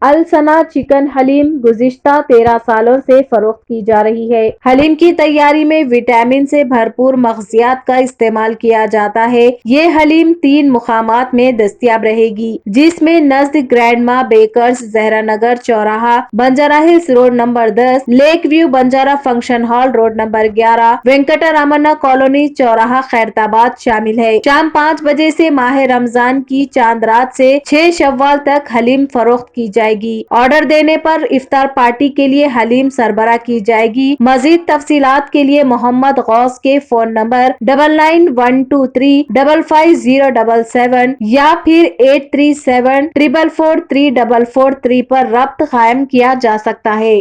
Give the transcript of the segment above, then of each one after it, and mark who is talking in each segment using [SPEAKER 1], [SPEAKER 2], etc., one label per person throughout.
[SPEAKER 1] السنا chicken حلیم گزشتہ 13 سالوں سے فروخت کی جا رہی ہے۔ حلیم کی تیاری میں وٹامن سے بھرپور مغزیات کا استعمال کیا جاتا ہے۔ یہ حلیم 3 مقامات میں دستیاب رہے گی، جس میں نزد گرینڈ ماں بیکرز، زہرا نگر چوراہا، Banjara hills road number 10، lake view Banjara function hall road number 11، Venkata Ramana colony چوراہا خیرتآباد شامل ہے۔ شام 5 بجے سے ماہ رمضان کی چاند رات سے 6 شوال تک حلیم فروخت کی جائے گی۔ آرڈر دینے پر افطار پارٹی کے لیے حلیم سربراہ کی جائے گی۔ مزید تفصیلات کے لیے محمد غوث کے فون نمبر 9912355077 یا پھر 8374443443 پر رابطہ قائم کیا جا سکتا ہے۔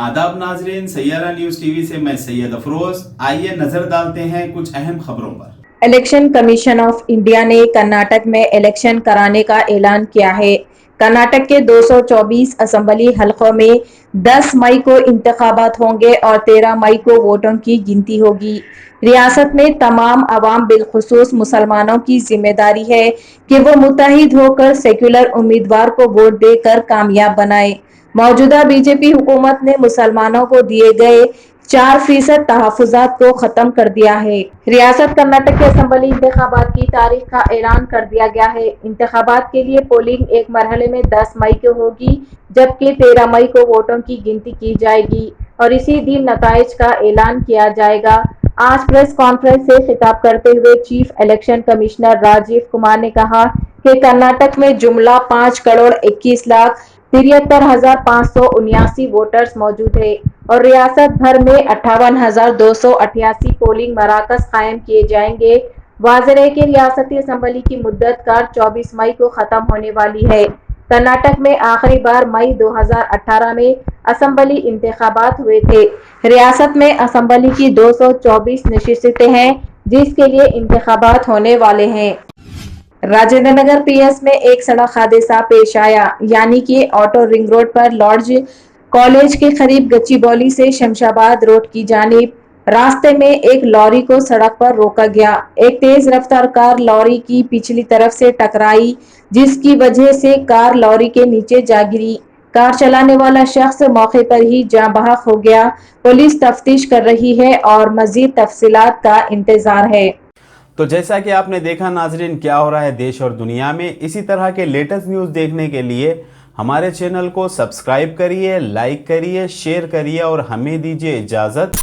[SPEAKER 2] آداب ناظرین، سیارہ نیوز ٹی وی سے میں سید افروز۔ آئیے نظر ڈالتے ہیں کچھ اہم خبروں پر۔
[SPEAKER 1] الیکشن کمیشن آف انڈیا نے کرناٹک میں الیکشن کرانے کا اعلان کیا ہے۔ کرناٹک کے 224 اسمبلی حلقوں میں 10 مئی کو انتخابات ہوں گے اور 13 مئی کو ووٹوں کی گنتی ہوگی۔ ریاست میں تمام عوام بالخصوص مسلمانوں کی ذمہ داری ہے کہ وہ متحد ہو کر سیکولر امیدوار کو ووٹ دے کر کامیاب بنائیں۔ موجودہ بی جے پی حکومت نے مسلمانوں کو دیے گئے 4% تحفظات کو ختم کر دیا ہے۔ ریاست کرناٹک کے اسمبلی انتخابات کی تاریخ کا اعلان کر دیا گیا ہے۔ انتخابات کے لیے پولنگ ایک مرحلے میں 10 مئی کو ہوگی، جبکہ 13 مئی کو ووٹوں کی گنتی کی جائے گی اور اسی دن نتائج کا اعلان کیا جائے گا۔ آج پریس کانفرنس سے خطاب کرتے ہوئے chief election commissioner Rajiv Kumar نے کہا کہ کرناٹک میں جملہ 5,21,73,579 ووٹرز موجود ہیں اور ریاست بھر میں 58,288 پولنگ مراکز قائم کیے جائیں گے۔ واضح ہے کہ ریاستی اسمبلی کی مدت کار 24 مئی کو ختم ہونے والی ہے۔ کرناٹک میں آخری بار مئی 2018 میں اسمبلی انتخابات ہوئے تھے۔ ریاست میں اسمبلی کی 224 نشستیں ہیں، جس کے لیے انتخابات ہونے والے ہیں۔ راجندر نگر پی ایس میں ایک سڑک حادثہ پیش آیا، یعنی کہ آٹو رنگ روڈ پر لارڈز کالج کے قریب گچی بولی سے شمشاباد روڈ کی جانب راستے میں ایک لاری کو سڑک پر روکا گیا۔ ایک تیز رفتار کار لاری کی پچھلی طرف سے ٹکرائی، جس کی وجہ سے کار لاری کے نیچے جا گری۔ کار چلانے والا شخص موقع پر ہی جاں بحق ہو گیا۔ پولیس تفتیش کر رہی ہے اور مزید تفصیلات کا انتظار ہے۔
[SPEAKER 2] تو جیسا کہ آپ نے دیکھا ناظرین، کیا ہو رہا ہے دیش اور دنیا میں، اسی طرح کے لیٹسٹ نیوز دیکھنے کے لیے ہمارے چینل کو سبسکرائب کریے، لائک کریے، شیئر کریے اور ہمیں دیجیے اجازت۔